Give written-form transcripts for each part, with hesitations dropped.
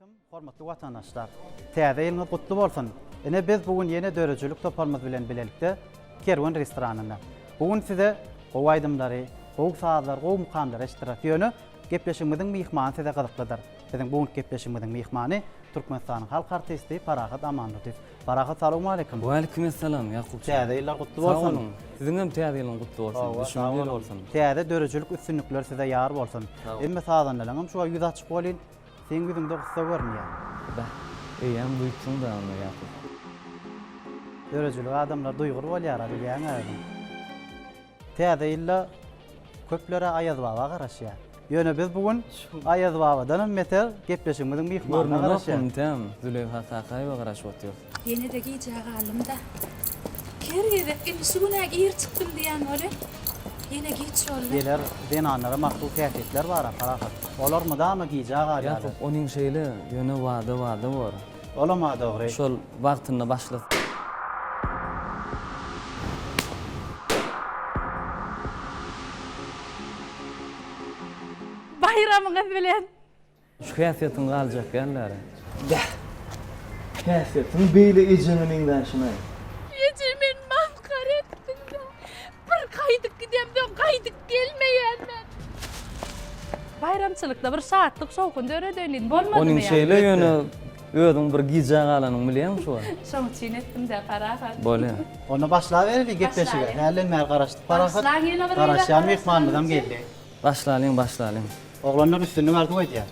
Hormatly watandaşlar, täze ýylyňyz gutly bolsun. Ene biz bugün ýene dörejülik topalmaz bilen bilelikde Kerwan restoranynda. Bugün size gowy aýdymlary, gowy saatlar, gowy mukamlar eştirap ýöne gepleşigimiziň mihmany size gyzyklydyr. Biziň bugün gepleşigimiziň mihmany Türkmenistanyň halk artisti Parahat Amanlatow. Parahat, salamu aleykum. Wa aleykum assalam Yakup. Täze ýylar gutly bolsun. Siziň hem täze ýylyň gutly bolsun. Düşünýär bolsun. Täze dörejülik üstünlikler size ýar bolsun. Emme saatlanlaryň şu ýüz açyk bolýyn. Sen gözüňde gutsa görmýär. Eýem duýsun da onu Yakup. Dörejülik adamlar duýgur bolýar diýen adam. Täze ýylla köplere Aýaz baba garaşýar. Ýöne biz bugün Aýaz babadan meter gepleşigimiziň mihmanyna garaşýar. Tam Züleyha Sakaýewa garaşyp otur. Yine de giyeceğe alımda. Keriyede ilişigine giyir çıktım diyen öyle. Yine giyiç oldu. Geler denanlara maktul kıyafetler var Parahat. Olar mı da mı giyeceğe garaşýar? Yakup onuň şeýle ýöne wada bar. Olama dogry. Şol wagtynda başlap. Bayramıňyz bilen. Şu kıyafetin galjak ýanlary. Kıyafetin beýle ejeniňden şunay. Yecimin maskara ettin de. Bir kaydık gidemden kaydık gelmeýänler. Bayramçylykda bir saatlyk sowkun döredönin bolmadymy Onuň ýa? şeýle ýöne özüň bir giyjek alanyň bilýän şu. Şoň çyn etdim de Parahat. Bolýar. Onu başlaýarly gepleşige. Hälenmer garaşdyk Parahat. Başlaň ýene bir Garaşýan mihmanymyzam geldi. Başlaýan. Oglanlar üstünü gardy goýdýar.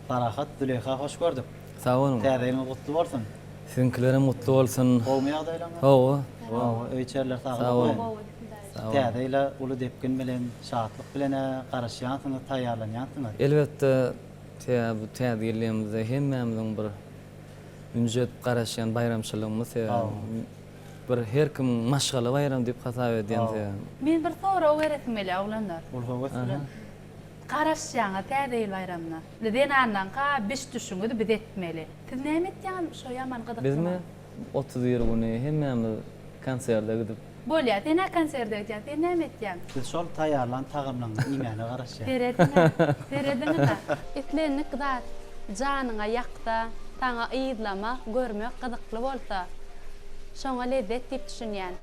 Parahat, Züleyha hoş gördük. Sağ olun. Täzeýiňiz gutly bolsun. Sizinkilere mutlu olsun. Gowmy ýagdaýlaryňyz? Howa. Öýçerler Sağ sağlam. olun. Gowy. Sağ olun. Täzeýle uly depkin bilen, şatlyk bilen garaşýansyňyz, taýýarlanýansyňyz. Elbette bu täzeýlerimizde hemmemizin bir ünjet garaşýan bayramçylygymyz bir her kim maşgala bayram diýip hasap edýän. Men bir soraw beretmeli oglanlar. Ol howa bilen. Garaşýaňa täzeýil bayramna. Dedenandan ka biş düşünüdi biz etmeli. Siz näme etýän şo ýaman gydyk. Bizmi 30 güni hemmemiz konserde gidip Bolýar, dene konserde etýän, sen näme etýän? Siz şol taýýarlan tagymlaryň iňine garaşýan. Teredine. Etlenlik zat janyňa ýakda, taňa ýyzlama, görmek gyzykly bolsa, şoňa lezzet diýip düşünýän.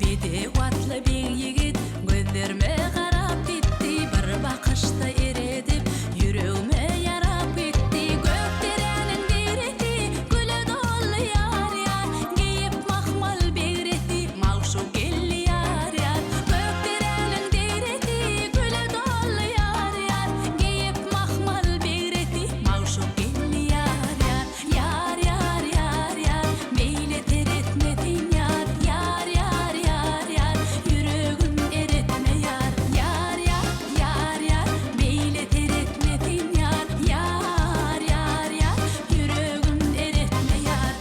Bede watly bir yigit gözlerime garap gitti, bir bakışta eredip yüreğime yarap gitti. Gökderenin direti güle dolu yar yar, giyip mahmal begreti mawşu gelli yar yar. Gökderenin direti güle dolu yar yar, giyip mahmal begreti mawşu gelli yar yar. Yar yar yar yar, meyle teretmedin yar yar yar yar yar, yüreğim eretme yar yar yar yar yar, meyle teretmedin yar yar yar yar, yüreğim eretme yar.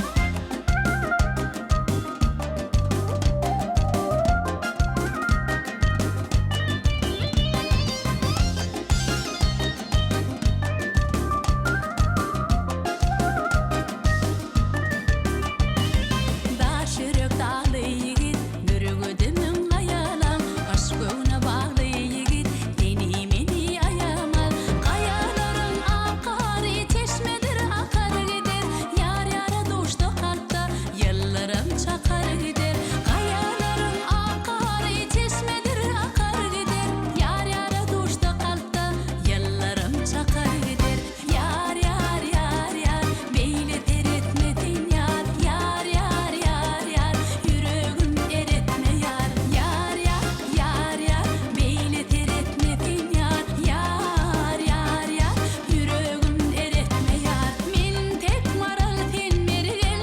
Daşırık dağlı yigit, bürügüdümün ayalan, aşk öğüne bağlı yigit, deni meni ayamal. Kayaların akar, çeşmedir akar gider, yar yara duştu kalpta, yıllarım çakar gider. Kayaların akar, çeşmedir akar gider, yar yara duştu kalpta, yıllarım çakar gider. Yar yar yar yar, beyle teretmedin yar yar yar yar yar, yüreğim eretme yar yar yar yar yar, beyle teretmedin yar yar yar yar, yüreğim eretme yar. Men tek maral ten mergen,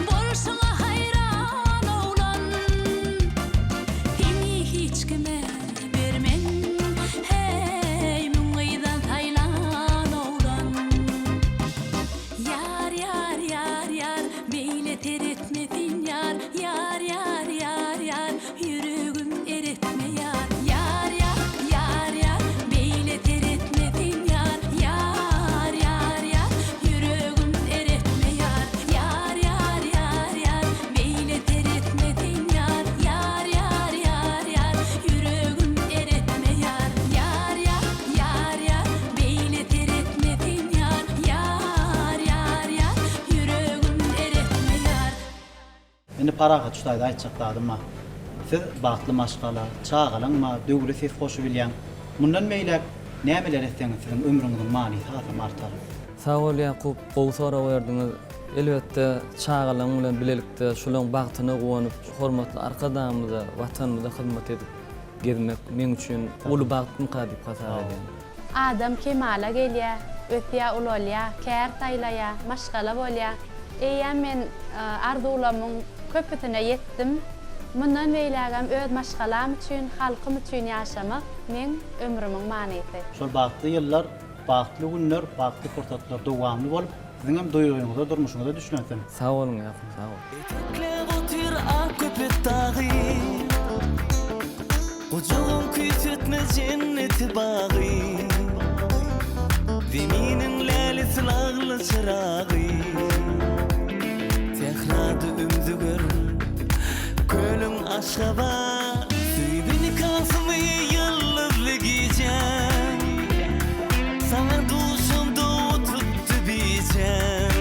bolsaňa hayran oglan, seni hiç kime bermen, hey müňydan taýlan oglan. Yar yar yar yar, meyle teretmedin yar yar yar yar yar, yüreğim eretme yar yar yar yar yar, meyle teretmedin yar yar yar yar, yüreğim eretme yar yar yar yar yar, meyle teretmedin yar yar yar yar yar, yüreğim eretme yar yar yar yar yar, meyle teretmedin yar yar yar yar, yüreğim eretme yar. Indi paraga tutayda aýtjakdadymma. Siz bagtly maşgala, çağalanma, döwri ses hoşu bilýän. Mundan meýlek nämeler etseňiz siziň ömrüňiziň many hasam artar. Sağ ol Yakup, gowy sora berdiňiz. Elbette çağalan bilen bilelikde şolaň bagtyny gowanyp hormatly arkadaşymyza, watanymyza hyzmat edip gezmek men üçin uly bagtym kadyp hasap edýän. Adam kemala gelýär, ötýä ulolýa, kär taýlaya, maşgala bolýa. Eýär men arzulamyň köpütine yetdim. Mundan beýlägem öz maşgalam üçin, halkym üçin ýaşamak men ömrümiň manysi. Şol bagtly ýyllar, bagtly günler, bagtly fursatlar dowamly bolup, siziň hem duýguňyzda, durmuşyňyzda düşünensin. Sağ olun Yakup, sağ ol. Etekle otur akıpet dağı, ucuğum küçültme cenneti bağı, deminin lälesi lağlı çırağı, tehrada ümdü görün, kölüm aşkaba, süydün kasımı yıldızlı giyeceğim, sana duşumda tuttu biyeceğim,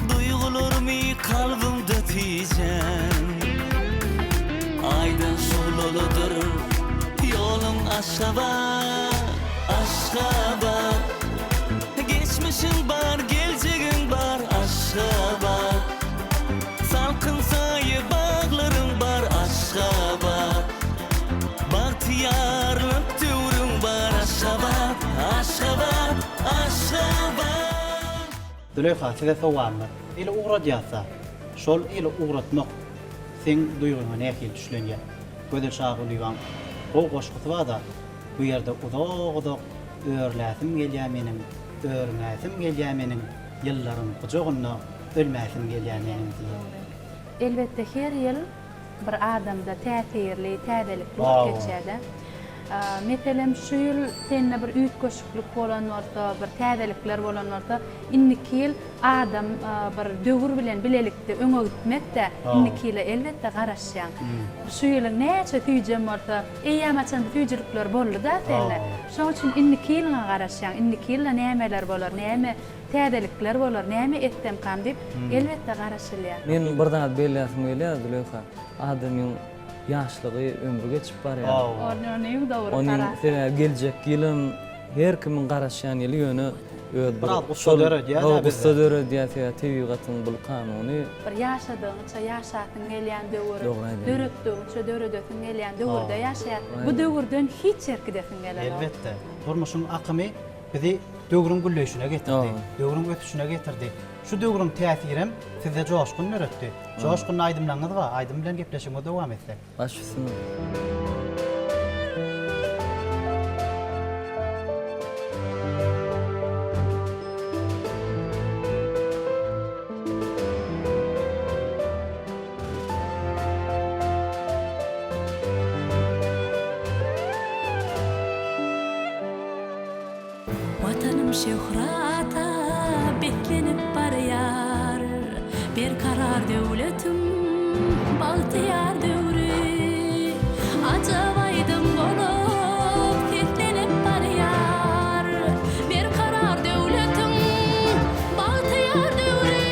duygularımı kalbimde tiyeceğim. Aydan şololudur yolum aşkaba, Aşgabat. Geçmişin var, geleceğin var, Aşgabat. Salkın sayı bağların var, Aşgabat. Bahtiyarlık döwrüň var, Aşgabat, Aşgabat, Aşgabat. Düleyha size soğanlar. İle uğradyasa, şol ile uğratmak sen duyguňa nähil düşlenýär. Gödel şahylygan o goşguty da bu ýerde uzak öýrläsim gelýär meniň, öýrňäsim gelýär meniň, ýyllaryň gujagyna ölmäsim gelýär meniň diýär. Elbette her yıl bir adamda täsirli, täzelik Wow. bolup geçýär. Meselem şu yıl seninle bir üýt goşukluk bolan bolsa, bir täzelikler bolan bolsa, inniki ýyl adam bir döwür bilen bilelikde öňe gitmek de inniki ýyla elbette garaşýan. Şu ýylyň näçe tüýjem bolsa, eýamaçan tüýjülükler boldy da seninle. Şoň üçin inniki ýylyňa garaşýan, inniki ýylda nämeler bolar, näme täzelikler bolar, näme etsem kam diýip elbette garaşylýar. Men bir zat belläsim gelýär Züleyha. Adamyň ýaşlygy ömrü geçip barýar. Onu doğru Onun gelecek ýylyn her kimin garaşýan ýyly ýöne öýüp Biraz gussa döredi ýa-da gussa döredi ýa-da tebigatyň bu kanuny bir yaşadığınca yaşatın gelýän döwür, Doğru aýdym. döretdiňçe döredötün gelýän döwürde ýaşaýar. Bu döwürden hiç çerkidesin gelen. Elbette. Durmuşun akymy bizi döwrüň gülleşine getirdi. Döwrüň ötüşine getirdi. Şu döwrüň täsirim size joşkun öğretdi. Joşkun aýdymlaňyz ba, aýdym bilen gepleşime dowam etsek. başysyn. Vatanım şöhrata beklenip barýar. Bir karar döwletim bagtyar döwri. Ajab aýdym bolup ketlenip barýar. Bir karar döwletim bagtyar döwri.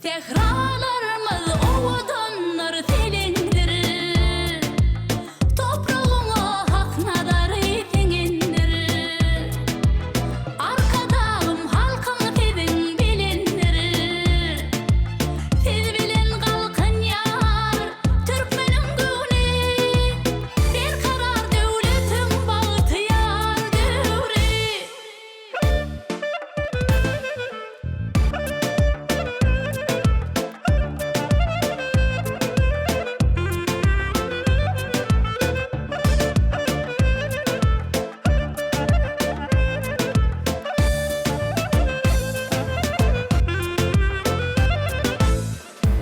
Tehralarymyz owadanlar telendirir. Topragyňa hak nadary teňindirir. Arkadagym halkyň tedin bilindirir. Tez bilen galkyn ýar türkmeniň göwni. Bir karar döwletiň bagtyar döwri.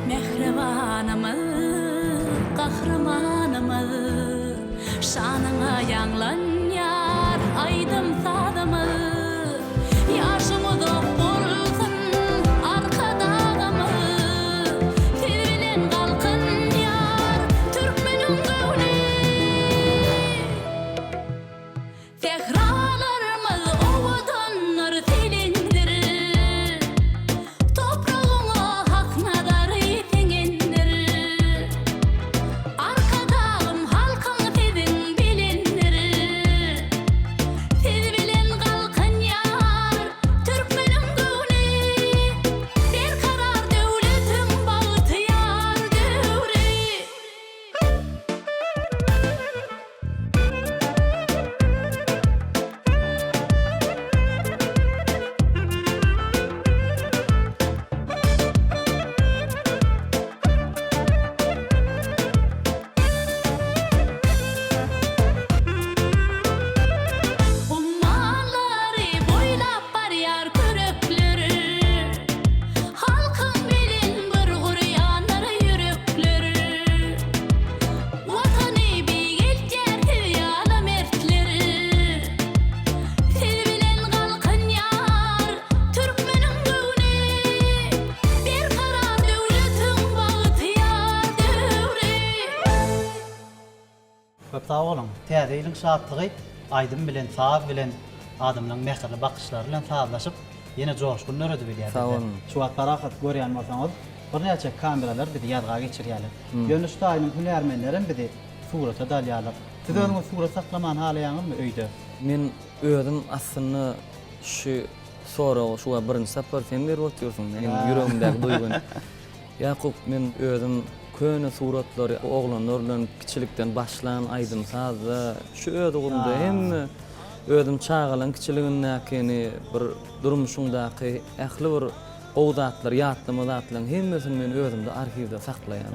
Mehrebanymyz, kahramanymyz, şanyňa ýanglanýar aýdym sadymyz. Ýaşymyz ok bolsun arkadagymyz, tez bilen galkynýar türkmeniň göwni. Tehralarymyz owadanlar telendirir. Topragyňa hak nadary teňindirir. Arkadagym halkyň tedin bilindirir. Tez bilen galkyn ýar türkmeniň göwni. Bir karar döwletiň bagtyar döwri. Ummallary boylap barýar körekleri. Halkyň bilen bir gurýanlar ýürekleri. Watany bigelýär tüýala mertleri. Tez bilen galkynýar türkmeniň göwni. Bir karar döwletiň bagtyar döwri. Köp sağ olun. Täzeýliň şatlygy aýdym bilen, saz bilen, adamlaryň mehirli bakışlary bilen sazlaşyp ýene joşkun öýredi bilýär. Sağ olun. Şu wagt parahat görýän bolsaňyz, bir näçe kameralar bizi ýadga geçirýärler. Ýönüşde aýdym hünärmenlerim bizi surata dalýarlar. Siz özüňiz surat saklaman halaýaňyzmy öýde? Men özüm aslında şu sonra şu birinci sapar sen berip oturýarsyň. Menim ýüregimdäki duygun. Ýakup men özüm köne suratlary oglanlar bilen kiçilikden başlan aýdym sazda şu ödügünde hemme özüm çağalan kiçiligindäki bir durmuşumdaky ähli bir owdatlar, ýatlama zatlaryň hemmesini men özümde arhivde saklaýan.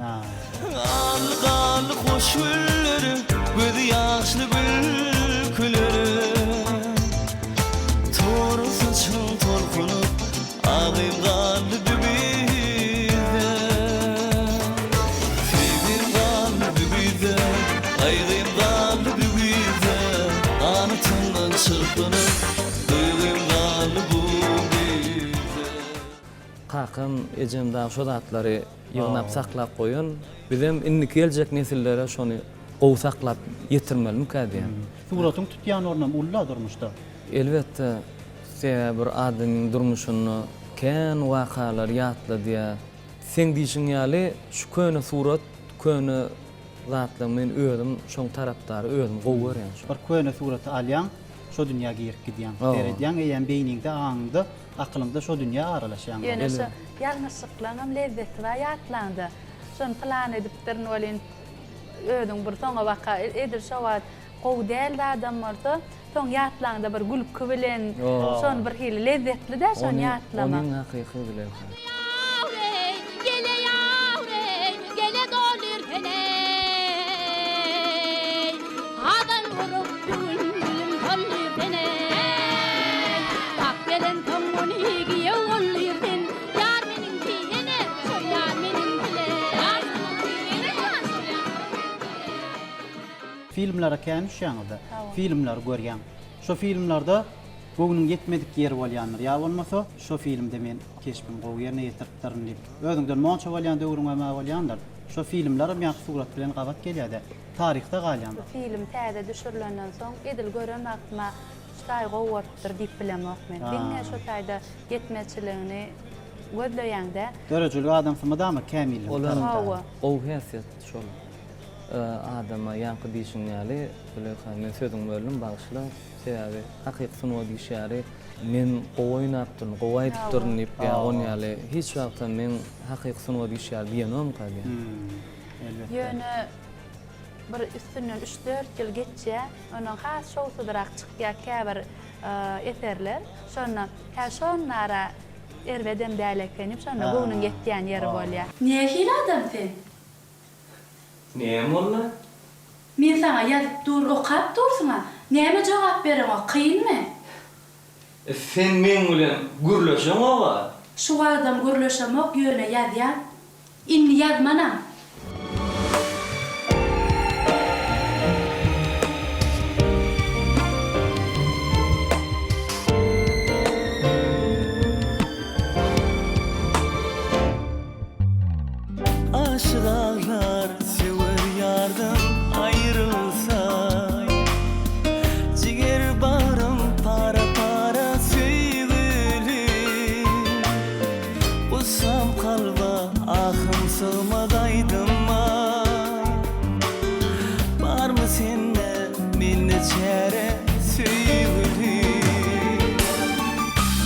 Al hoş gülleri, gözi yaşlı gülküleri. Toru saçın torkunup, ağayım kaldı dübide. Sevim kaldı dübide, aygıyım kaldı dübide. Anıtından çırpınıp, duygum kaldı bu bide. Kakam ejem da şu zatlary ýygnap saklap goýun. Bizim indiki geljek nesillere şonu gowy saklap ýetirmeli kädiýär. Suratyň tutýan ornam ulla durmuşda. Elbetde bir adamyň durmuşyny kän wakalar ýatla diýe sen diýişiň ýaly şu köne surat, köne zatlar men özüm şoň tarapdary özüm gowy görýän. Bir köne suraty alýan, şo dünýäge girip gidýän. Seredýän eýen beýningde, aňyňda, aklymda şo dünýä aralaşýan. Ýöne şu ýalňyşlyklaryň lezzeti we ýatlandy. Şonu plan edipdirin bolin ödüň bir soňa waka edir şowat gowy däl adamlarda soň ýatlandy bir gülüpki bilen şonu bir hili lezzetli-de şonu ýatlama. Onuň hakyky bilen. Yavrey, gele yavrey, gele dolir peney. Adan vurup gülüm dolir peney. Tak gelen toňuny giýe olir den. Yar meniň diýene, şo yar meniň bile. Yar meniň diýene, Filmlara känüşýäňizde, filmler görýän. Şo filmlarda göwnüň ýetmedik ýeri bolýanlar. Ýa bolmasa şo filmde men keşbim gowy ýerine ýetiripdirin diýip. Özüňden monça bolýan döwrüňe ma bolýanlar. Şo filmler ýa surat bilen gabat gelýärdi. Tarihte galýan. Film täze düşürilenden soň edil gören wagtma ştaý gowurtdyr diýip bilemok men. Diňe şo taýda ýetmeçiligini gözleýäňde Dörejilik adamsymy damy kämil. O häsiýet şol. Adama ýanky diýişiň ýaly, bilen men sözüň bölüm bagyşla sebäbi hakyky sunuwa diýişýäri men oýnapdym, gowy aýdypdyryn diýip ýa-on ýaly hiç wagtda men hakyky sunuwa diýişýär diýenem kalýar. Ýöne bir üstünden 3-4 ýyl geçje, onuň has şowsudyrak çykýar käbir eserler. Şonu şonlara erwedem dälekenip şonu göwnüň ýetýän ýeri bolýar. Nähil adam sen? Näme bolla? Men sana ýazyp dur, okap dursuňa. Näme jogap berýän, kynmy? Sen men bilen gürleşeň oga. Şu adam gürleşemek ýöne ýazýar. Indi ýazmanam. Aşıqlar sever yardan ayrılsa, ciger barım para para söylerim. Usam kalba ahım sığmadaydım ay. Var mı sende minne çare söylerim.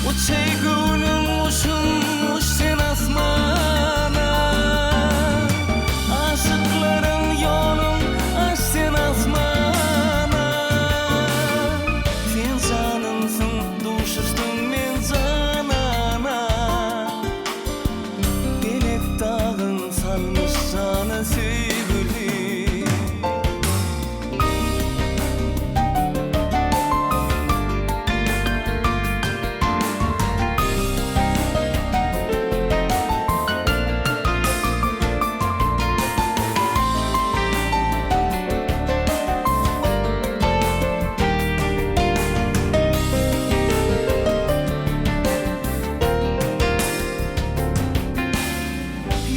Uçay günüm uşum uç sen asmana. Aşıkların yolun aç sen asmana. Sen canımsın duşuştun men canana. Gelip dağın salmış sana sevgilim.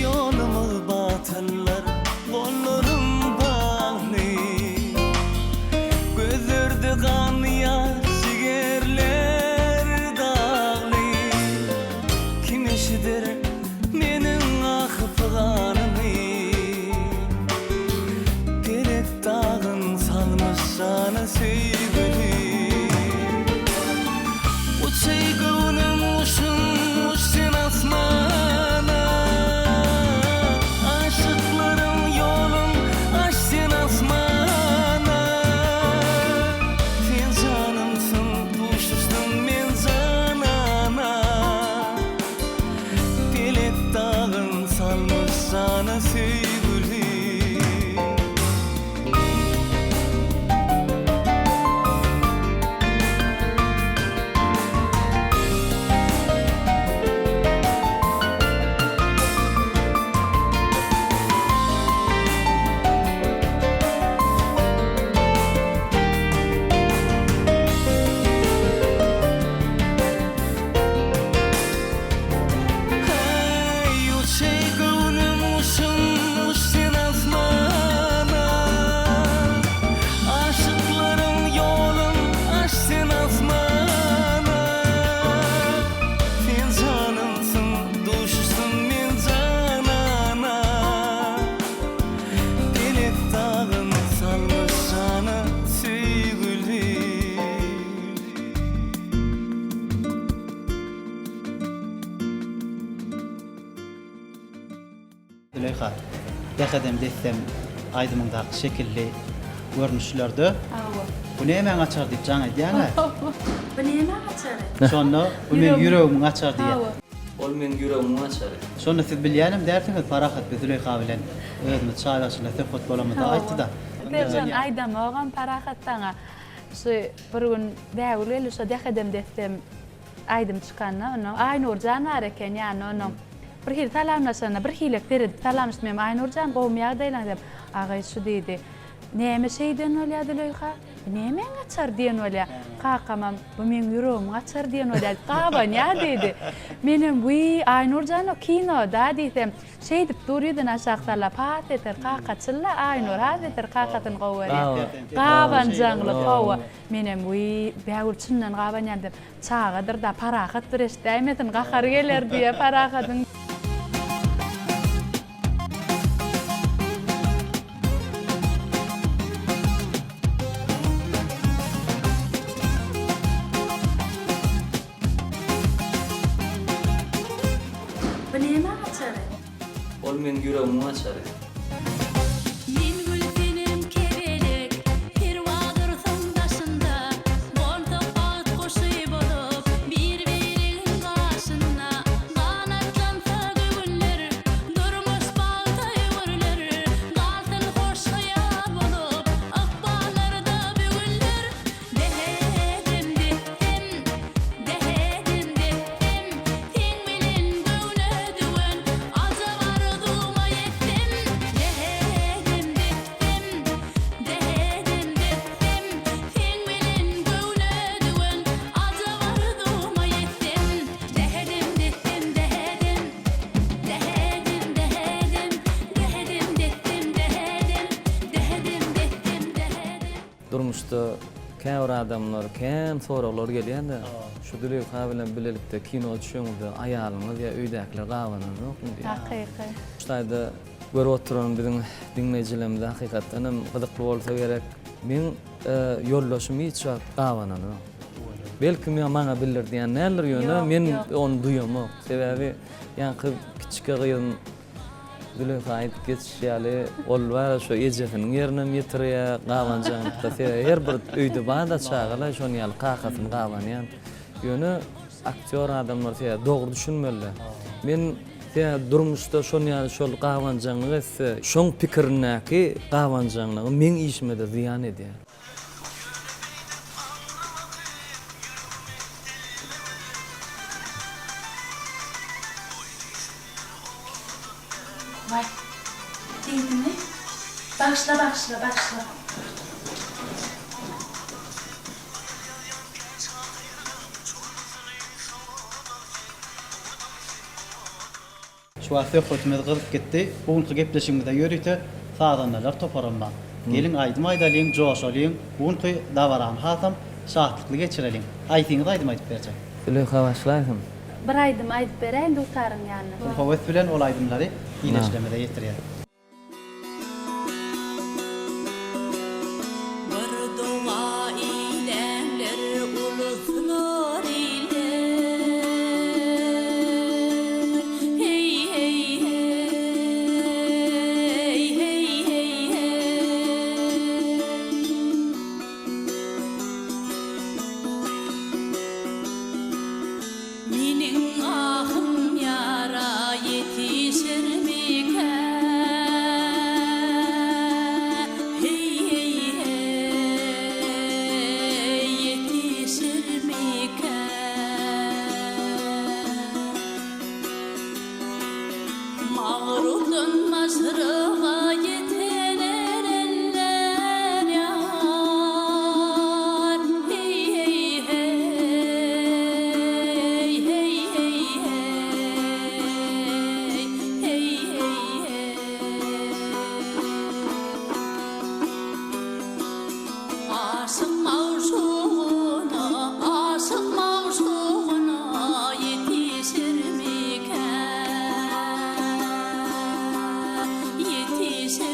Yolumu batırlar, däkedem desem aýdymyňdaky şekilli görnüşlerde Awa. bu näme açar diýip jaň aýdýaňa. Bu näme açar? Şonda bu men ýüregimi açar diýär. Awa. Ol men ýüregimi açar. Şonda siz bilýänem därsiňiz Farahat we Züleyha bilen özüni çaýlaşyna söhbet bolamyda aýtdy da. Derjan aydam oğan parahatdaňa şu bir gün bäwleli şu däkedem desem aydym çykanna onu Aynurjan areken ýani onu bir hil salamlaşana bir hilek berid salamlaşmam Aynurjan gowmýa daýlan agay şu diýdi. Näme şeýden bolýar Züleyha? Näme açar diýen bolýar? Kakamam bu men ýüregimi açar diýen bolýar. Gaban ýa diýdi. Menem bu Aynurjan o kinoda diýsem şey dip durýardan aşagtala pat eter kakaçylla Aynur hazeter kakatyn gowary. Gaban jangly gowa. Menem bu bäwulçyndan gaban ýandym. Çagadyr da parahat direşdämetin gahar geler diýe parahatyn. Bu näme açar? Ol men ýüregimi açar. Min gültenim kebelek, hirwadyr sondaşynda, bolta bat goşy bolup, bir-biriň gaşyna, ganatlansa güller, durmuş baltaý görler, galtyn hoş hayal bolup, akbalarda bügüller, dehedim dehem, dehedim dehem, tiň bilen göwnedüwen, azabardyma yetdim, dehedim dehem, dehedim dehem, tiň bilen göwnedüwen, azabardyma yetdim, dehedim dehem, dehedim, dehedim dehem, dehedim dehem, dehedim. Durmuşda käbir adamlar, kän soralar gelýär-de. Şu Züleyha bilen bilelikde kino düşýärde aýalyňyz ýa öýdäkiler gawanan ýokmy diýär. Hakyky. Şaýda görüp oturan biziň dinleýijilerimiz hakykatdan hem gyzykly bolsa gerek. Men ýollaşymy hiç gawanan ýok. Belki men maňa bilir diýen näler ýöne men onu duýamok. Sebäbi ýa-ni kiçike gyýyn Züleyha aýdyp geçýäli ol bar şu ejefiniň ýerine ýetirýär, gawanjanypda her bir öýde bada çagalar şonu ýaly kakasyn gawanýan. Ýöne aktyor adamlar dogry düşünmeliler. Men durmuşda şonu ýaly şol gawanjanyny şoň pikirinäki gawanjanyny men işmede ziýan edýär. Vay. Diýdimi? Başla. Şu söhbetimiz gyzyp gitdi. Bugünkü gepleşigimizde ýörüýte sadanlar toparanma. Gelin aýdym aýdalyň, joşalyň. Bugünkü dawaran hasam şahdlykly geçirelim. Aýdyňyz aýdym aýdyp berjek. Züleyha başlaýsyn. Bir aýdym aýdyp beräň dutaryň ýanyna. Howes bilen ol aýdymlary ýyneşlemede ýetirýär. Bir doğa ilerler, uluslar iler. Hey hey hey, hey hey hey. Miniň ahym ýara yetişirmiken? Hey hey hey, yetişirmiken? Mağrurdan masrağa yeten erenler yar. Hey hey hey, hey hey hey, hey hey hey. Aşık mavşuğuna, aşık mavşuğuna yetişirmiken? Yetişirmiken?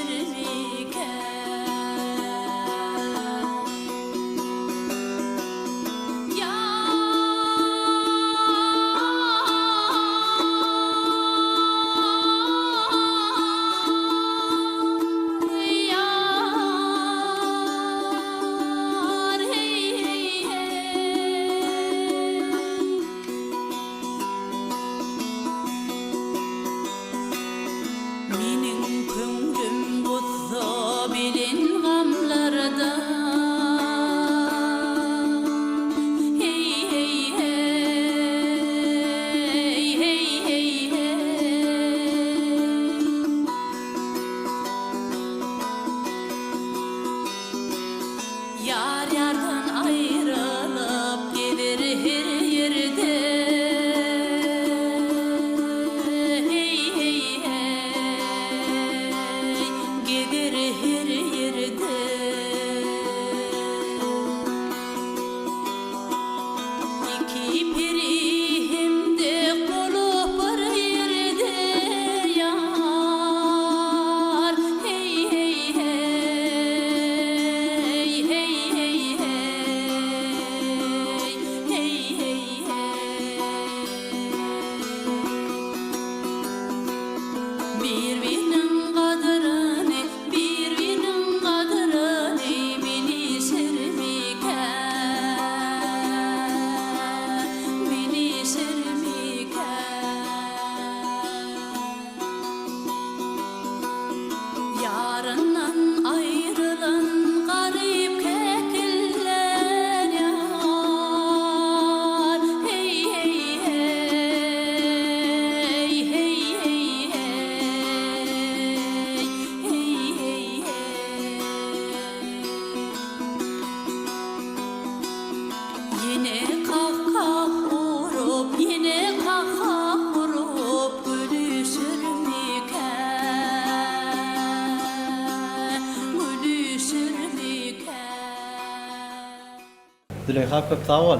Züleyha köp sağ ol.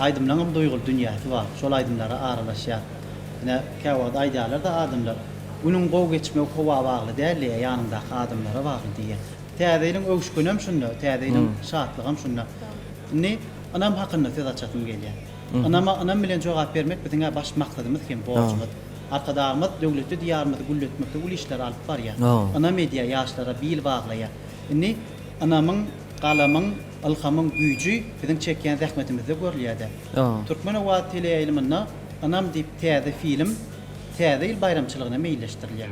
Aydımlaryň duýgul dünýäsi bar. Şol aydymlara aralaşýar. Ine käwad aýdýarlar da adamlar. Bunun gow geçmek howa bagly däl, ýanyndaky adamlara bagly diýer. Täzeýiň öwüşgünem şunda, täzeýiň şatlygym şunda. Ne anam hakyny söz açatym gelýär. Anam bilen jogap bermek biziňe baş maksadymyz kim borçumyz. Arkadaşymyz döwletli diýarymyzy gulletmekde ul işler alyp barýar. Ana media ýaşlara bil baglaýar. Ne anamyň galamyň alhamyň güýji biziň çekýän zähmetimizde görülýär. Türkmen we teleýilmynda anam diýip täze film täze ýyl bayramçylygyna meýilleşdirilýär.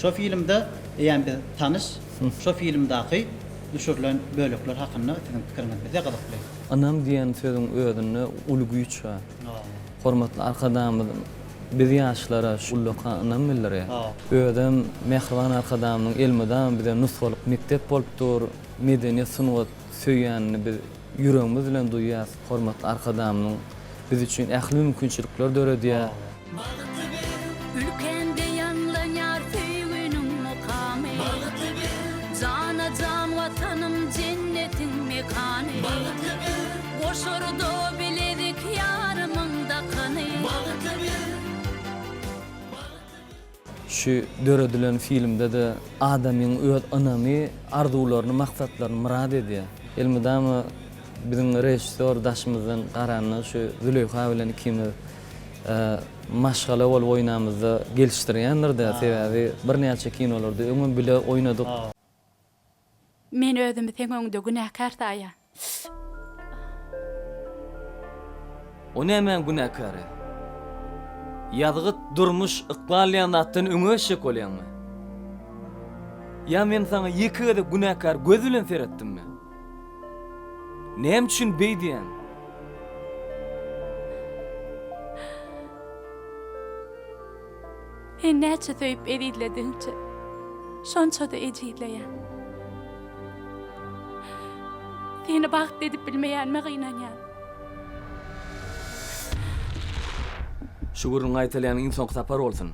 Şo filmde ýa-ni bir tanış, şo filmdäki düşürlen bölekler hakynda sizin pikiriňiz bize gyzykly. Anam diýen sözüň özüne ulu güýç bar. Hormatly arkadaşymyz biz ýaşlara şullaka anam bilýär. Ödem mehriban arkadaşymyň elmeden bize nusgalyk mektep bolupdyr, medeniýet sunugat söýýänini biz ýüregimiz bilen duýýas. Hormatly arkadaşymyň biz üçin ähli mümkinçilikler döredýär. Ülkende yanlanýar söýgüniň mukamy. Jana jan watanym cennetin mekany. Boşurdy biledik ýarymyň da kany. Şu döredilen filmde de adamyň öz anamy arzularyny, maksatlaryny murad edýär. Elmedämi biziň rejissor daşymyzyň garanyny şu Züleyha bilen ikimiz maşgala bolup oýnamyzda gelişdirýändir de sebäbi bir näçe kinolarda öňe bile oýnadyk. Men özümi sen öňde günäkär taýýan. O nämen günäkary? Ýazgyt durmuş ykbalýandatdan öňe şek bolýanmy? Ya men sana ýekide günäkär göz bilen seretdimmi? Näme üçin beýdiýän? Sen näçe söýüp edilediňçe şonça da ejidleýän. Seni baht edip bilmeýänme gynanýan. Şuguryň aýtalýan insan tapar bolsun.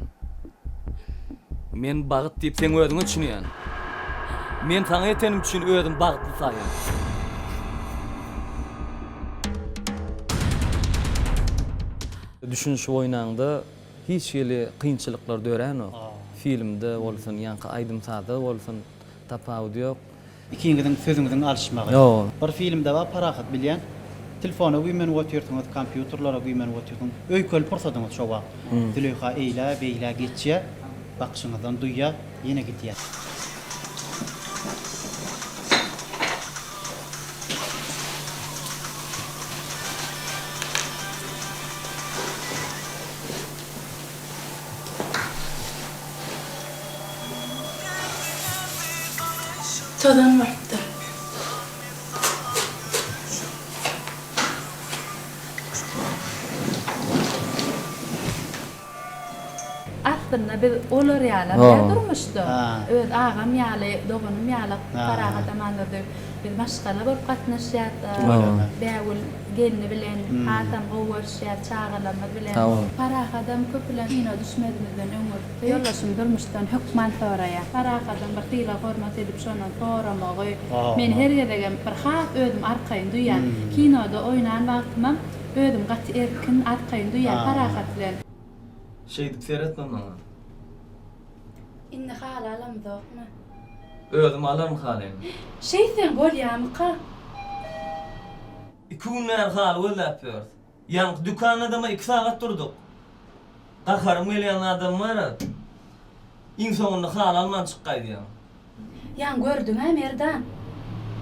Men bagyt diýip sen özüňe düşünýän. Men sana etenim üçin özüm bagtly saýan. Düşünşi oýnanda hiç ýeli kynçylyklar dörän o. Filmde bolsun, ýa-ni aýdymsada bolsun, tapawdy ýok. İkiňiziň sözüňiziň alşmagy. Bir filmde bar parahat bilýän. Telefona güýmen oturýarsyňyz, kompýuterlara güýmen oturýarsyňyz. Öýköl pursadyňyz şowa. Züleyha eýle, beýle geçýär. Bakşyňyzdan duýýar, ýene gitýär. Çodan vardı. Aslında biz olur ýaly bir durmuşdy. Öz agam ýaly, dogunum ýaly parahat amandydy. Bir maşgala bolup gatnaşýar. Bäwül gelini bilen hatam gowurşýar, çağalama bilen. Parahatam köp bilen kino düşmedimizden öňür. Ýollaşym durmuşdan hukman soraýar. Parahatam bir tyla hormat edip şonan soramagy. Men her ýerde bir hat özüm arkaýyn duýýan. Kinoda oýnan wagtymam özüm gaty erkin arkaýyn duýýan parahat bilen. Şeydip seyretmem bana. Inni halalam zokma. Özüm alarım halayım. Şeysen bolýamyka? 2 günler hal öyle yapıyoruz. Yani dükkanda mı 2 saat durduk. Kakarım gelen adam var. İnsonunda hal alman çıkkaydı ya. Yan gördün ha Merdan?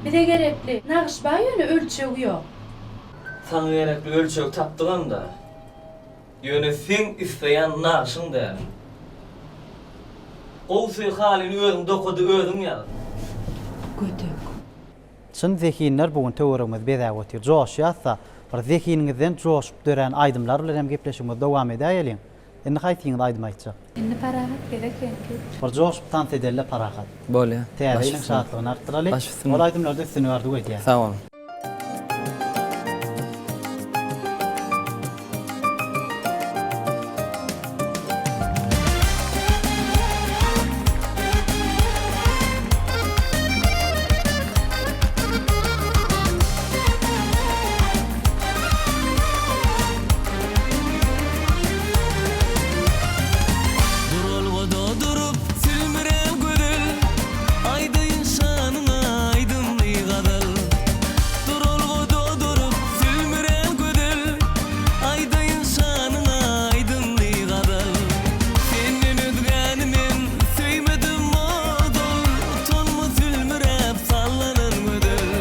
Bir de gerekli nağışba yönü ölçeği yok. Sana gerekli ölçek tapdyganda ýöne sen isleýän naşyň däl. Gowsy halyny özüň dokudy özüň ýaz. Götük. Çyn zehinler bugün töwerimiz bezäp otyr. Joşýatsa, bir zehiningizden joşup dören aýdymlar bilen hem gepleşigimiz dowam edäýeliň. Indi haýsyňyz aýdym aýtjak. Indi parahat gerek enki. Bir joşup tans edelle parahat. Bolýa. Täzeýiň şatlygyny artdyraly. Başysyn. Ol aýdymlarda üstüne bardyk edýär. Sag ol. Duralgoda durup sülmüren gödül Ayda insanına aydınlığı kadal Duralgoda durup sülmüren gödül Ayda insanına aydınlığı kadal Senin ödgenimin söymedim modul Utanma sülmürep sallanan gödül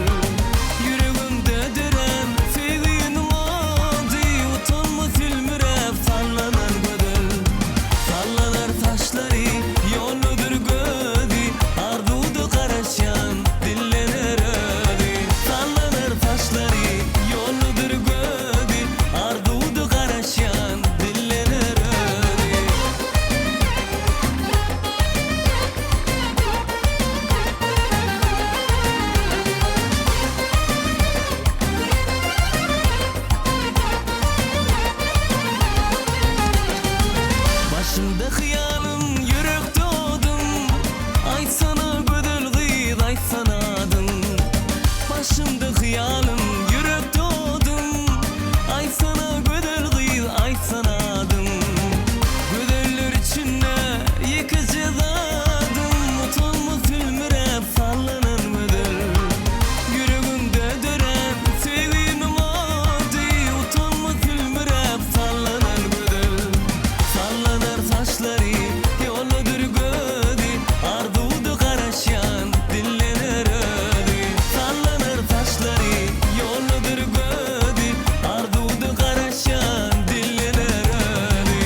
Yüreğimde dören sevgin modi Utanma sülmürep sallanan gödül Sallanar taşları yoludur gödi Ardudu karaşan dillener ödi Sallanar taşları yoludur gödi Ardudu karaşan dillener ödi Başımda hıyalım, yürekte odum Ay sana gödül gıyd, ay sana adım Başımda hıyalım, yürekte odum Ay sana gödül gıyd, ay sana adım Gödüller içinde yıkıcı dadım Utanma sülmürep sallanan gödül Yüreğimde dören sevgim adi Utanma sülmürep sallanan gödül Sallanar taşları yoludur gödi Ardudu karaşan dillener ödi Sallanar taşları yoludur gödi Ardudu karaşan dillener ödi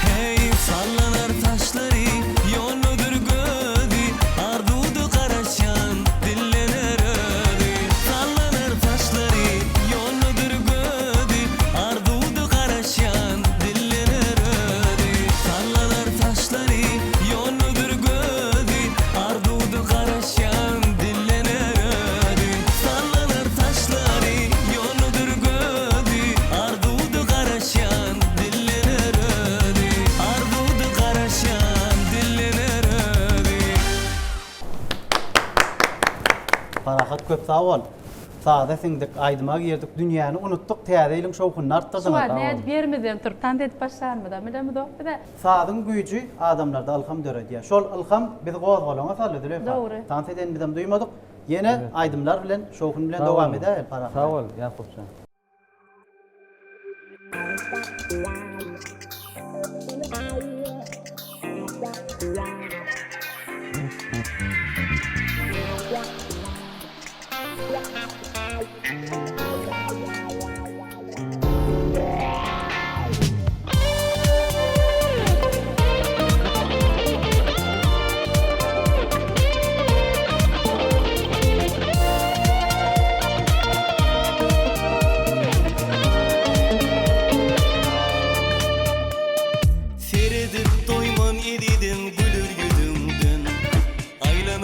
Hey sallanar taşları yoludur gödi Ardudu karaşan dillener ödi Sallanar taşları yoludur gödi Ardudu karaşan dillener ödi Sallanar taşları yoludur gödi Ardudu karaşan dillener ödi Sallanar taşları yoludur gödi Ardudu karaşan dillener ödi Ardudu karaşan dillener ödi Parahat köp sağ ol. Sağda sindik aýdyma girdik, dünýäni unutdyk, täzeýiň şowkuny artdyrdym. Suat näde bermeden turtan edip başlarmyda? Mydamy dok bir de. Sadyň güýji adamlarda ilham döredýär. Şol ilham biz gozgalaňa salydylar. Doğru. Tans eden bizem duýmadyk. Ýene aýdymlar bilen şowkun bilen dowam edäl parahat. Sağ ol Yakupcan. Seyredip doyman edidin gülür yüzümden Aylan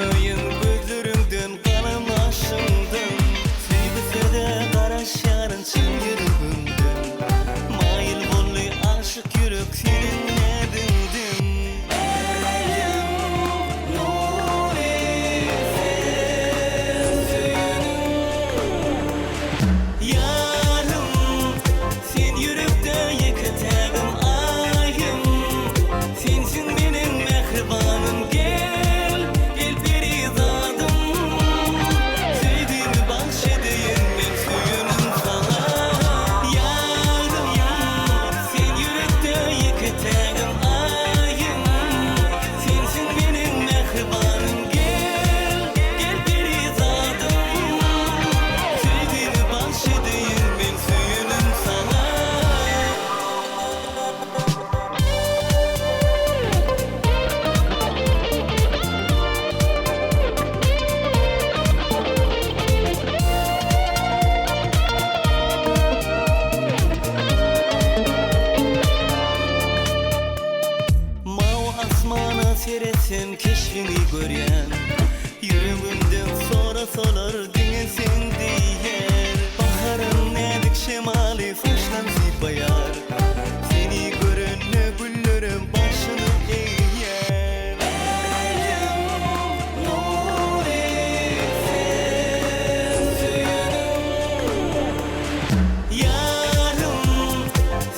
seni görýän. Yüreğimden sonra solar diňe sen diýer. Baharın nädik şemali saçlan zibayar. Seni görenne güllerim başını eýýär. Yarım,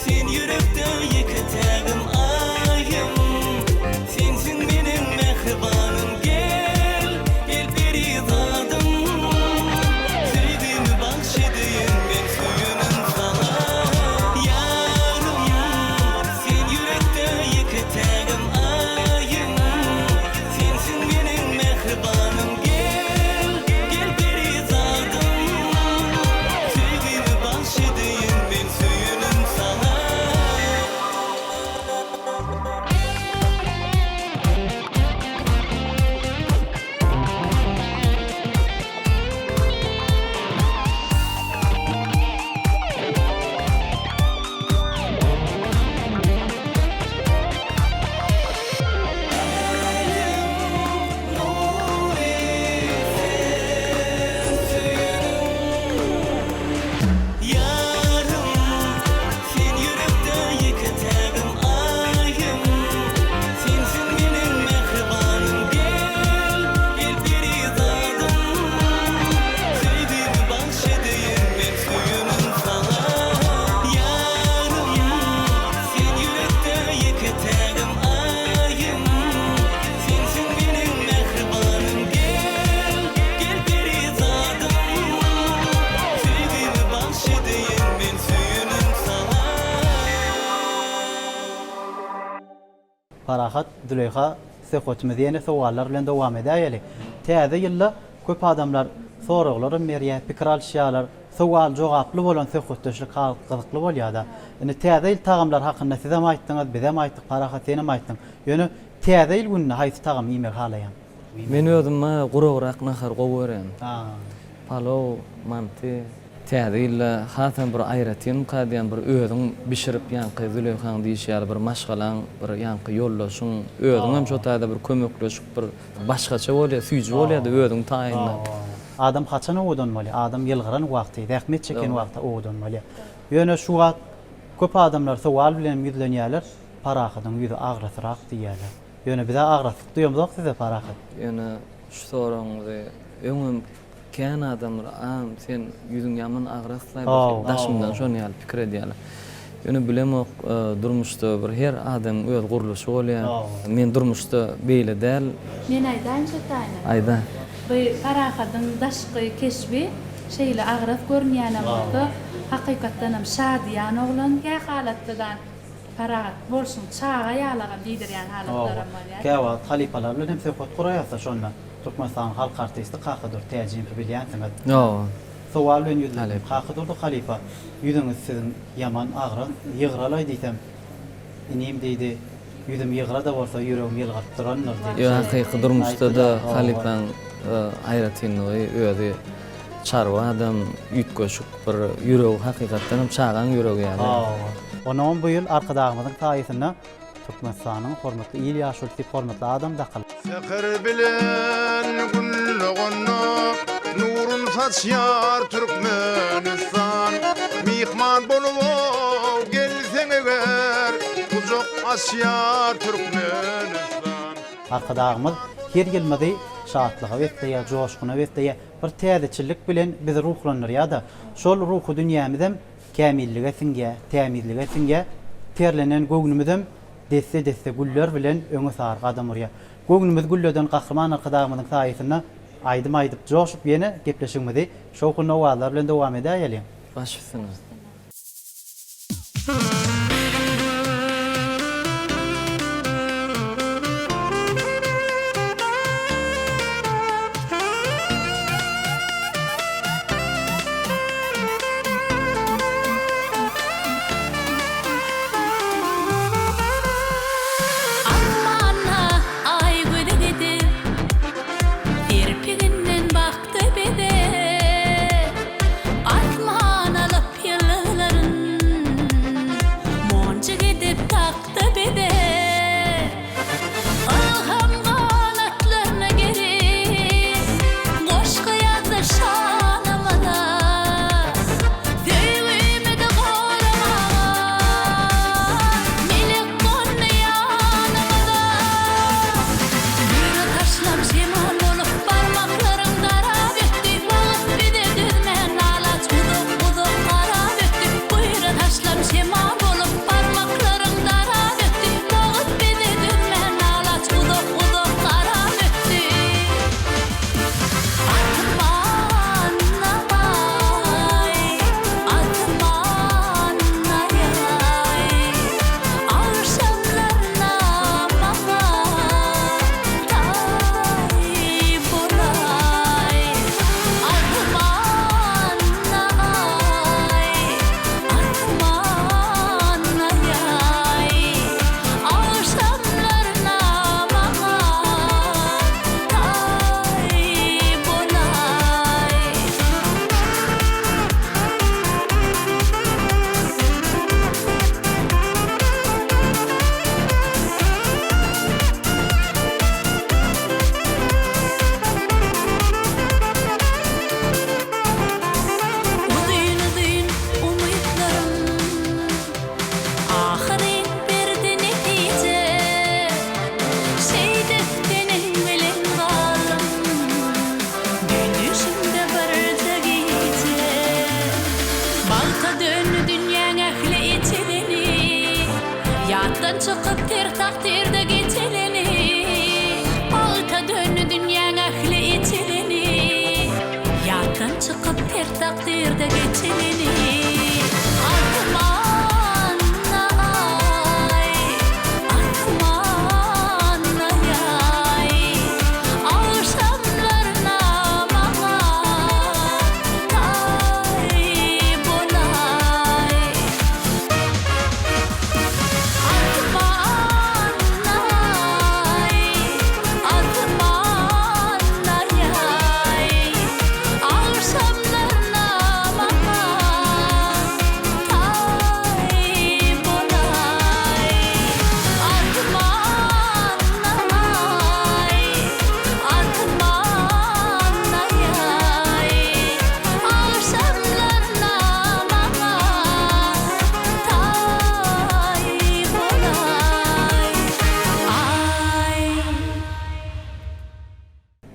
sen yürekde yıkıtağım ayım. Sensin benim mehribanım, gel, gel beri zadım. Sevgimi bahşedeyim ben suyunun sana. Yarım, sen yürekde yıkıtağım ayım. Sensin benim mehribanım, gel, gel beri zadım. Sevgimi bahşedeyim ben suyunun sana. Yarım, sen yürekde yıkıtağım ayım. Sensin benim mehribanım, gel, gel beri zadım. Sevgimi bahşedeyim ben suyunun sana. Yarım, sen yürekde yıkıtağım ayım. Sensin benim mehribanım, gel, gel beri zadım. Sevgimi bahşedeyim ben suyunun sana. Farahat, Züleyha, Sekhoçmyz ýene sowallar bilen dowam edäýeli. Täze ýylda köp adamlar soraglar berýär, pikir alýarlar. Sowal jogaply bolan Sekhoççylyk gyzykly bolýar-da. Ine täze ýyl tagamlar hakynda siz hem aýtdyňyz, biz hem aýtdyk, Farahat sen hem aýtdyň. Ýöne täze ýyl gününe haýsy tagam ýemek halaýan? Men özüme guragrak nahar gowy berýän. Ha. Palaw, manty, täze hatan bir aýratyn kadýan bir özüň bişirip ýanky Züleyhan diýişýär bir maşgalan, bir ýanky ýollaşyň, özüň hem şo taýda bir kömekleşip bir başgaça bolýar, süýji bolýar özüň taýynda. Adam haçan oğudanmalı, adam yılgıran vakti, zahmet çeken vakti oğudanmalı. Yöne şu vaxt köp adamlar sowal bilen yüzlenýärler, Farahat'ın yüzü ağrısırak diýerler. Yöne bize ağrısık duýamyzok size Farahat. Ýöne şu soraňyzy öňüm kän adamlar sen yüzüň ýaman agrakslaýar, daşymdan şonu ýaly pikir edýärler. Ýöne bilemok durmuşda bir her adam öz gurulşy bolýar. Men durmuşda beýle däl. Men aýdan çetaýna. Aýda. Bu Farahat'ın daşky keşbi şeýle agras görnýäne bolsa, hakykatdan hem şadiýan oglan kä halatdan Farahat bolsun çağa ýalaga diýdirýän halatlara bolýar. Käwa halipalar bilen hem Sekhoç guraýasa şonda. Türkmenistan halk artisti Kahydur täjim bilýänsiňiz. Yo. Sowal bilen yüzlenip Kahydur halipa yüzüňiz sizin ýaman agry ýygralay diýsem. Inim diýdi. Yüzüm ýygra da bolsa ýüregim ýylgyp duranlar diýdi. Yo hakyky durmuşda da halipan aýratyny özi çarwa adam ýütgeşik bir ýüregi hakykatdan hem çagan ýüregi ýaly. Onuň bu ýyl arkadagymyzyň taýysyna Türkmenistanyň hormatly il ýaşulty hormatly adam dakal. Sekir bilen güllüğünü nurun saçyar Türkmenistan. Mihman bolup gelsen eger kucak açyar Türkmenistan. Arkadagymyz her ýylmady şatlyga wetleýär, joşgyna wetleýär. Bir täzeçilik bilen biz ruhlanýar-da. Şol ruhu dünýämizem kämillige singe, tämizlige singe terlenen göwnümizem desse güller bilen öňe sarga adamurýar. Göwnümiz güllerden gahrman arkadagymyzyň taýysyna aýdyp joşup ýene gepleşigmizi şol gün owallar bilen dowam edäýeli. Başysyny. Kirpiginden baktı bede, atman alıp yıl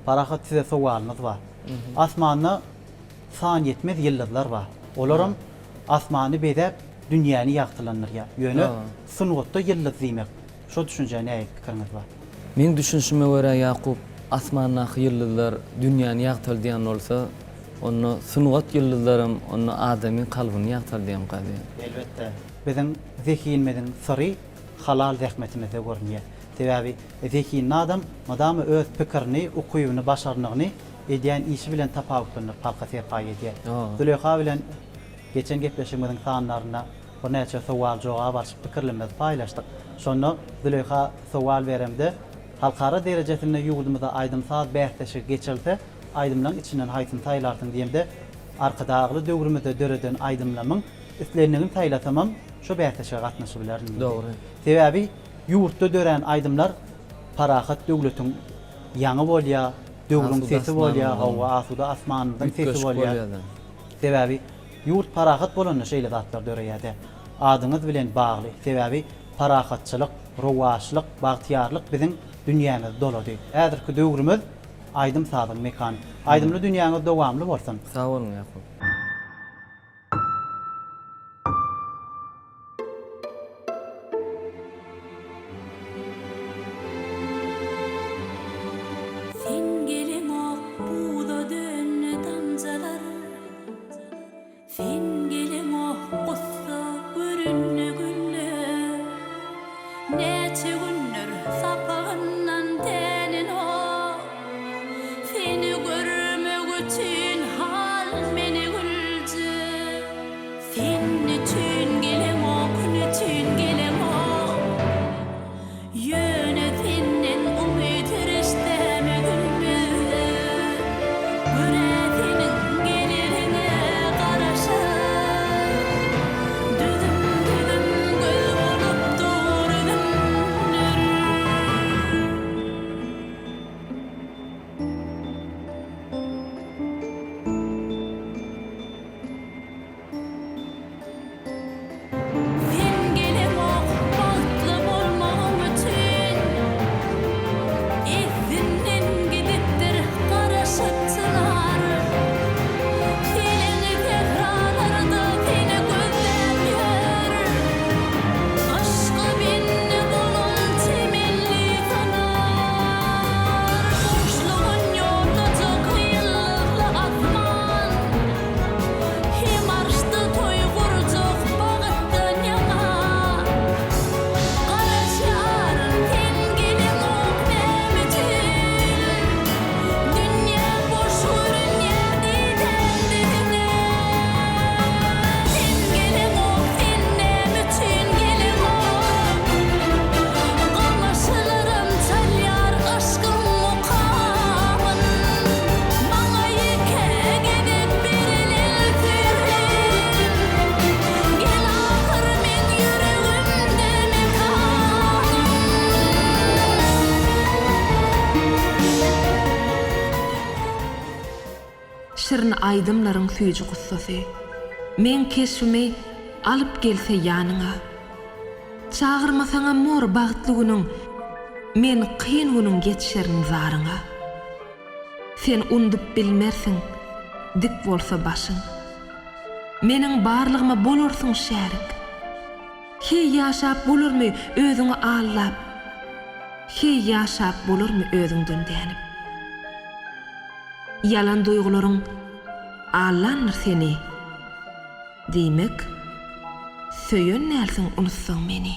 parahat size soğalınız var. Asmanına san yetmez yıldızlar var. Olaram asmanı bedep dünyanı yaktılanır ya. Yönü sınıfta yıldız demek. Şu düşünce ne fikriniz var? Men düşünşime göre Yakup asmannaky yıldızlar dünýäni ýagtyl diýen bolsa, onu sungat yıldızlarym onu adamyň kalbyny ýagtyl diýen gady. Elbette. Bizim zekiyinmedin sırrı halal zahmetimizde görünüyor. Sebebi zekiyin adam madamı öz pikirini, okuyuunu, başarınlığını ediyen işi bilen tapavuklanır, palka serpay ediyor. Züleyha bilen geçen gepleşimizin sahanlarına bir neçe sual joga başyp pikirlerimizi paylaştık. Şonu Züleyha sual beremde halkara derecesinde yurdumuzda aydym saat 5'te geçildi. Aydımlan içinden haysın taylartın diyemde arkadağlı döwrümizde döreden aydımlamın üstlerini taylatamam şu 5'te gatnaşybilerin. Doğru. Sebebi yurtda dören aydımlar parahat döwletiň ýangy bolýa, döwrüň sesi bolýa, hawa asuda asmanyň sesi bolýa. Sebebi yurt parahat bolanny şeýle zatlar döreýärdi. Adyňyz bilen bagly. Sebebi parahatçylyk, rowaşlyk, bagtyarlyk biziň dünýämiz dolady. Häzirki döwrümüz aydym sadyň mekan. Aydymly dünýäňiz dowamly bolsun. Sağ olun Yakup. Sen gelin o buğda dönne damcalar, sen gelin o kussa görünne güller, neçe günler sapağından tenin o, seni görmek için hal meni gülce, sen için gelin o, gün için gelin o, yönetinden umut erişteme gülmüze, göretinin gelirine karşı, düdüm düdüm göz olup durdum sen gelin o bahtlı olmağım için, izinden gidipdir karışıkçılar. Senin tehralarda seni gözlemler, aşkı binne bulun temelli sanar. Boşluğun yolacak yıllıklı asman, hem arştı toy vuracak bağıttan yana. Karaşarın sen gelin ok benim için, dünya boş görünýär eden dizine. Sen gelin ok sen benim için gelin ok, gamaşlarım çalýar aşkın mukamın, maňa ýeke gidip berilel süýün, gel ahir men yüregimde mekanım. Şirin aydımların süýji gussasy, men keşfimi alıp gelse ýanyňa. Çağırmasaňa mor bagtly günüň, men kyn günüň geçişerin zaryňa. Sen undup bilmersiň, dik bolsa başyň. Meniň barlygyma bolarsyň şärik. Hey ýaşap bolarmy özüňi allap, hey ýaşap bolarmy özüňden dänip. Yalan duygularyň allanır seni. Diýmek, söýen nälsiň unutsaň meni.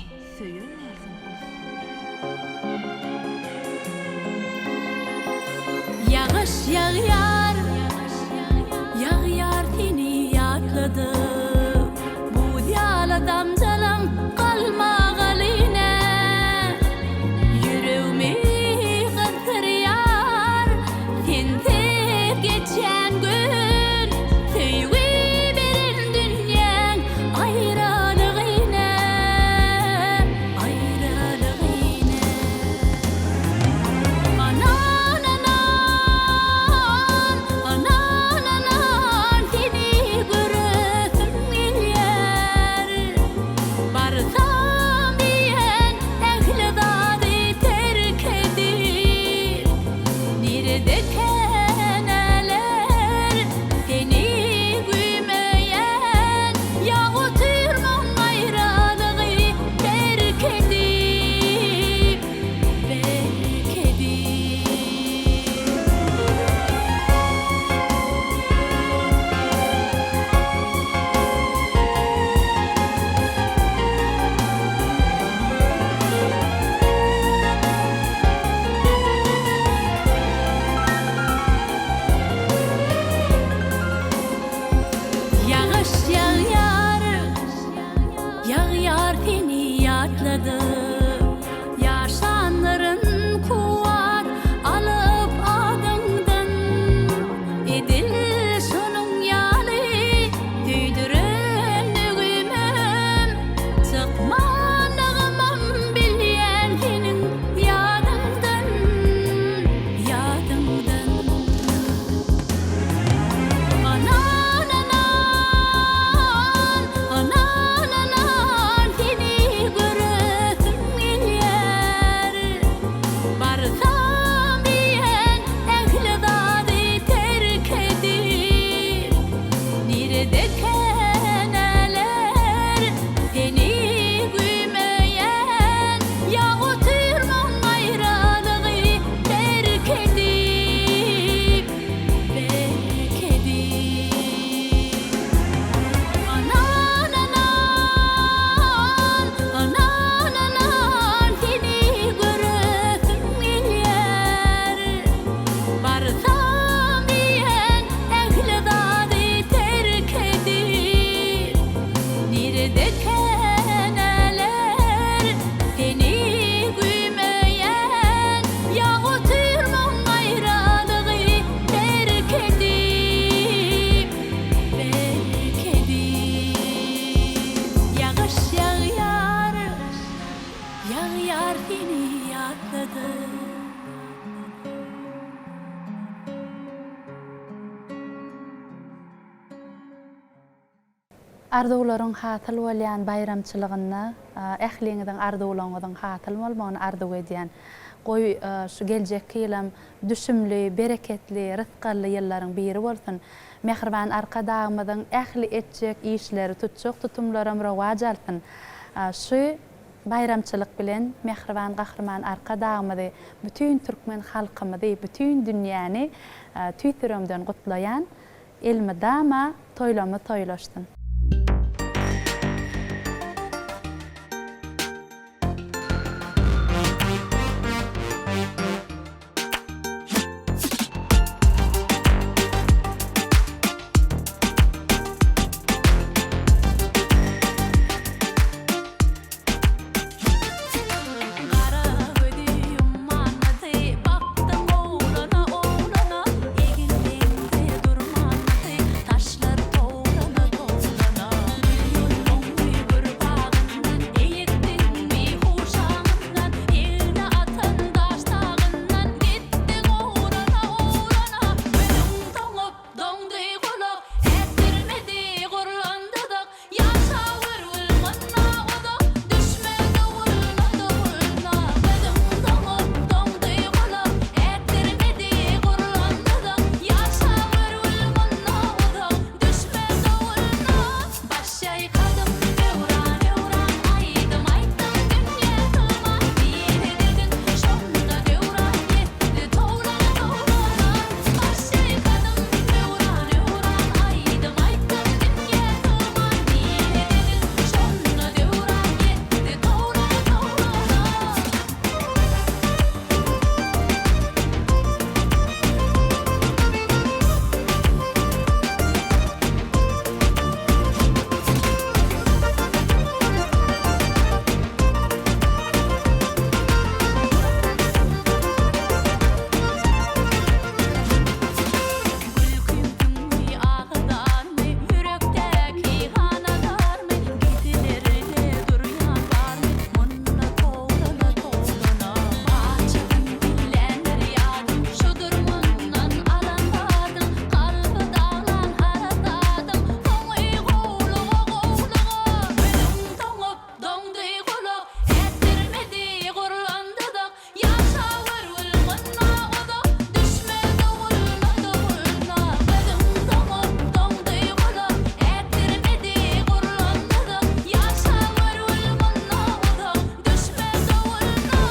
Yağış yağyar, yağyar seni ýatladı. Bu ýaly damjalan galmagalyna, yüregimi gızdırýar. Sen sevip geçen gün, söýgi beren dünýäň aýralygyna, aýralygyna. Anan, anan, anan, anan, seni göresim gelýär. Barsam diýen ähli zady terk edip, nerede Arzuwlaryň hatyl bolýan bayramçylygyna, ähliňiň arzuwlaryň hatyl bolmagyny arzu edýän. Goý şu geljek ýylam düşümli, bereketli, rızqarly ýyllaryň biri bolsun. Mehriban arka dagymyzyň ähli etjek işleri, tutjak tutumlarym rowaj alsyn. Şu bayramçylyk bilen mehriban gahrman arka dagymyzy bütün türkmen halkymyzy, bütün dünýäni tüýtüremden gutlaýan elmi dama toýlamy toýlaşdyn. Qara ödüyüm manatı baktım oğlana oğlana egildiğinde durmanatı taşlar toğlana toğlana yolun bir bağından eğittin mi huşağından eline atan taş tağından gittin oğlana oğlana ölüm toğup dondu kula ettirmedi gurlandı da yaşa vırvılmanna oda düşmedi vurladı vurla ölüm toğup dondu kula ettirmedi gurlandı da yaşa vırvılmanna oda düşmedi vurla başay kadım evran evran aydım aydım dünye tılma diri dedin şonda devran yetti toğlana toğlana başay kadım evran evran aydım aydım dünye tılma diri dedin şonda devran yetti toğlana toğlana Gülkündün ağıdan mı, yürekteki hanadan mı, gidilerde duruyan var mı, munna toğlana toğlana. Açıkın dillenir yadım, şu durmandan alandadım, kalbı dağlan haradadım, toğuy qoğluğa qoğluğa. Ölüm toğup dondu kula, ettirmedi gurlandı da, yaşa vırvılmanna oda, düşmedi vurladı vurla. Ölüm toğup dondu kula, ettirmedi gurlandı da, yaşa vırvılmanna oda, düşmedi vurla.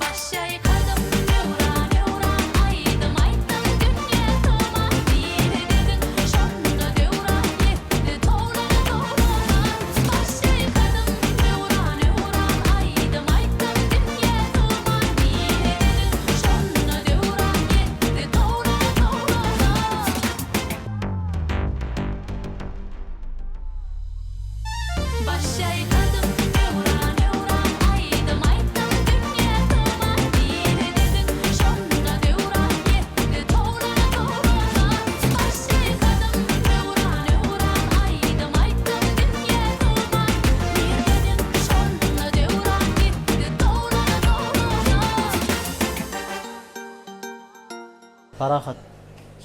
Başay kadım evran evran aydım aydım dünye tılma diri dedin şonda devran yetti toğlana toğlana. Başay kadım evran evran aydım aydım dünye tılma diri dedin şonda devran yetti toğlana toğlana. Başay kadım evran evran aydım aydım dünye tılma diri dedin şonda devran yetti toğlana toğlana. Başay kadım evran evran aydım aydım dünye tılma diri dedin şonda devran yetti toğlana toğlana. Barahat.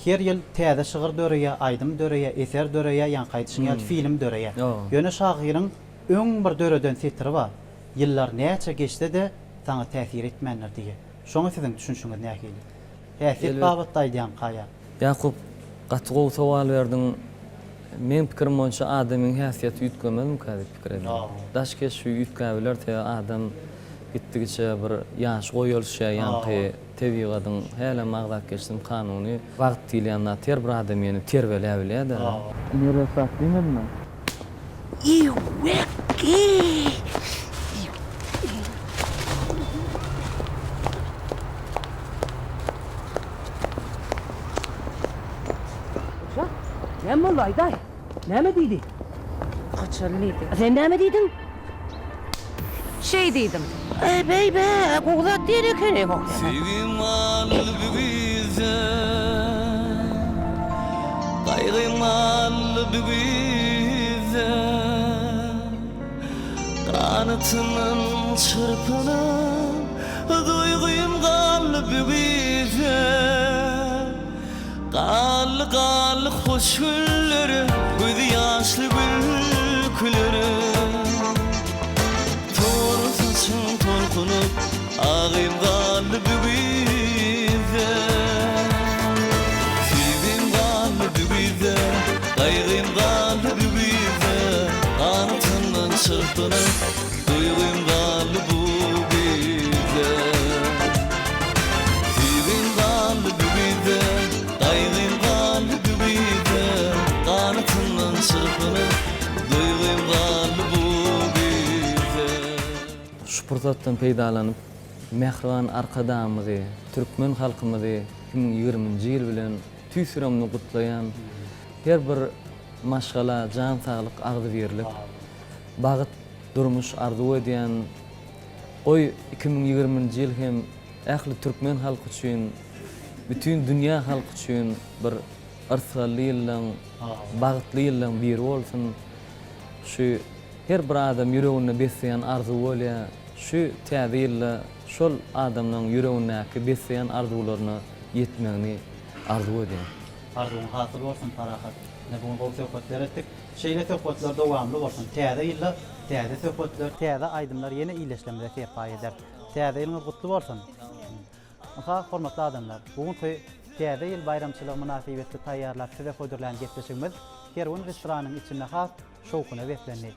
Her ýyl täze şygyr döreýe, aýdym döreýe, eser döreýe, ýankaýdyşyň ýa film döreýe. Ýöne şahyryň öň bir döreden titri bar. Ýyllar näçe geçse de saňa täsir etmänler diýe. Şoňa siziň düşünşiňiz nähili? Täsir babatda aýdýan gaýa. Yakup gatygow sowal berdiň. Men pikirim boýunça adamyň häsiýeti ýetgemezmi käde pikir edin. Daşke şu ýetkäbiler te adam gitdigiçe bir ýaş goýulşa ýanky tebigatyň hele magdat geçdim kanuny wagt diýilýänler ter bir adam ýene terbeläbilýär da. Nere satdyňmy? Ne olaydı? Ne mi dedi? Kaçırlıydı. Sen ne mi dedin? Şey dedim. Bey be, kuğulat değil ki ne bu? Sevim al bize Kaygım al bize Kanatının çırpının Duyguyum kalbi bize Kal hoş günleri Gözü yaşlı gül çırpınıp ağayım galbi bize Sevdim galbi bize Kaygıyım galbi bize Anıtından çırpınıp duyguyum galbi bize Sevdim galbi bize Kaygıyım galbi bize Anıtından çırpınıp duyguyum galbi bize Şu fırsatdan peýdalanyp Mehriban arkadamyzy, türkmen halkymyzy 2020-nji ýyl bilen tüýsüramny gutlaýan her bir maşgala, jan saglyk agdy berilip, bagyt durmuş arzu edýän oy 2020-nji ýyl hem ähli türkmen halky üçin, bütün dünýä halky üçin bir yrsaly ýyllaň, bagytly ýyllaň biri bolsun. Şu her bir adam ýüregine besleýän arzu bolýar. Şu täze ýylda şol adamlaryň ýüregindäki besleýän arzularyna ýetmegini arzu edýär. Arzuň hasyl bolsun parahat. Ne bu bol söhbetler etdik. Şeýle söhbetler dowamly bolsun. Täze ýylda täze söhbetler, täze aýdymlar ýene iýleşlemede sepa eder. Täze ýylyňyz gutly bolsun. Aha, hormatly adamlar, bugunky täze ýyl bayramçylyk münasibetli taýýarlap size hödürlän geçişimiz Kerwen restoranynyň içinde has şowkuna wetlendik.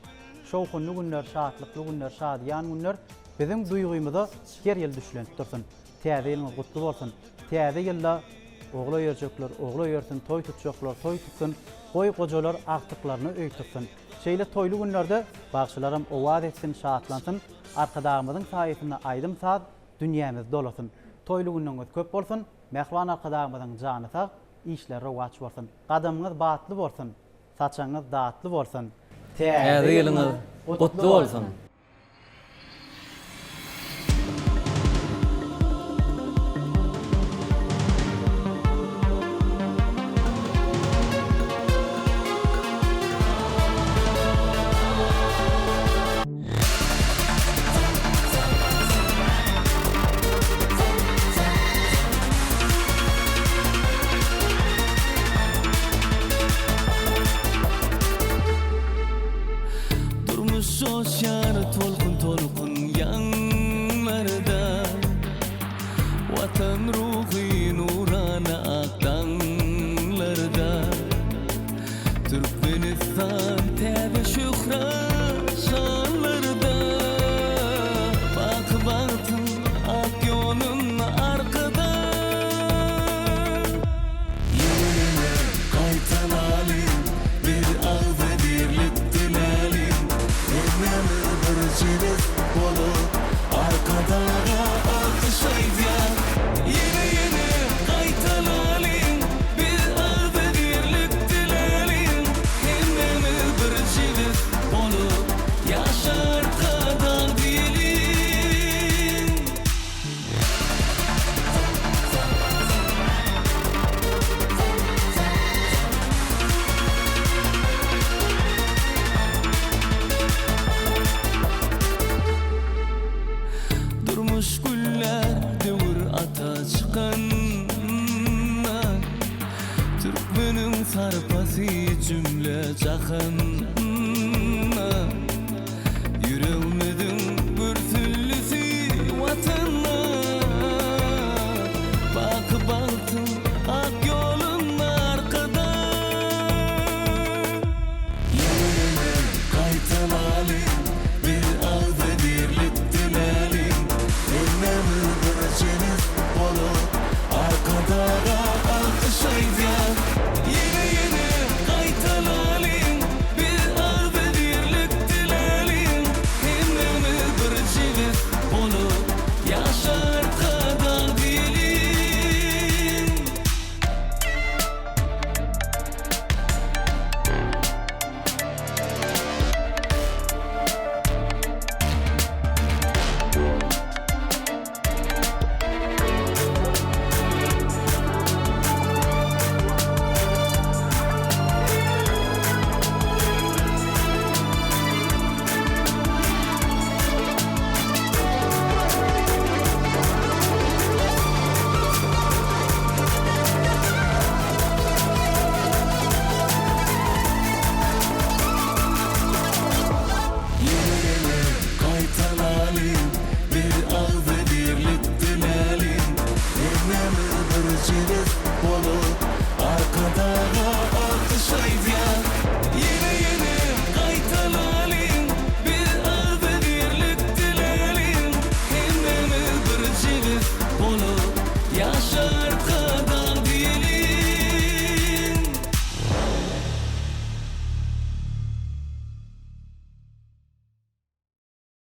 Şowkunly günler, şatlykly günler, şadýan günler bizim duýgymyza her ýyl düşlenip dursun. Täze ýylyňyz gutly bolsun. Täze ýylda ogla ýörjekler, ogla ýörsin, toý tutjaklar, toý tutsun, goý gojalar agtyklaryny öýtürsin. Şeýle toýly günlerde bagşylarym owaz etsin, şatlansyn, arkadagymyzyň saýysyna aýdym saz dünýämiz dolasyn. Toýly günüňiz köp bolsun, mehriban arkadagymyzyň jany sag, işler rowaj bolsun. Gadamyňyz batly bolsun, saçaňyz datly bolsun. Täze ýylyňyz gutly bolsun. Şoşar tolkun tolkun yanlarda Vatan ruhi nurana aklanlarda Türkmenistan tebe şükra şanlarda Bak baktım ak yolun arkada Yerine kaytalalim bir ağzı birlik dilelim Yanı bırcınız bolup arkadağa alkışlayacak Yeni yeni kaytalalim bir ağzı birlik dilelim Yanı bırcınız bolup yaşar kadar diyelim Durmuş güller dövür ata çıkanlar Türkmenin sarpası cümle cahanlar